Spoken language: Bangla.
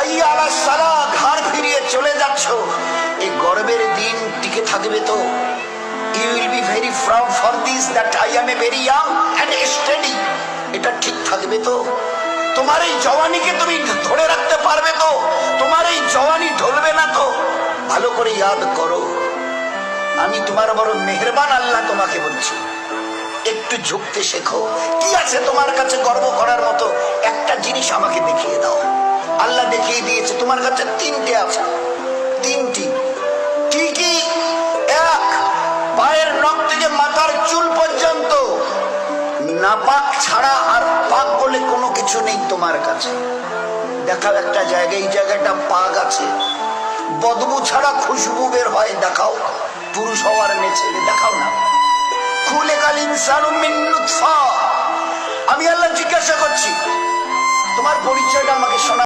হাইয়া আলাস সালাহ ঘাড় ফিরিয়ে চলে যাচ্ছ, এই গর্বের দিন টিকে থাকবে তো? You will be very proud for this that I am a very young and steady. এটা ঠিক থাকবে তো? তোমার এই জওয়ানিকে তুমি ধরে রাখতে পারবে তো? তোমার এই জওয়ানি ঢলবে না তো? ভালো করে ইয়াদ করো, আমি তোমার বড় মেহেরবান আল্লাহ তোমাকে বলছি, একটু ঝুঁকতে শেখো। কি আছে তোমার কাছে গর্ব করার মতো? একটা জিনিস আমাকে দেখিয়ে দাও। আল্লাহ দেখিয়ে দিয়েছে তোমার কাছে তিনটে আছে, তিনটি। কি কি? এক, পায়ের নখ থেকে মাথার চুল পর্যন্ত নাপাক ছাড়া আর পাক বলে কোনো কিছু নেই তোমার কাছে। দেখাও একটা জায়গায়, এই জায়গাটা পাক আছে, বদবু ছাড়া খুশবু বের হয়, দেখাও। পুরুষ হওয়ার মেয়ে দেখাও না। খুলিকাল ইনসানু মিন নুতফা। আমি আল্লাহ জিজ্ঞাসা করছি, তোমার পরিচয়টা আমাকে শোনা।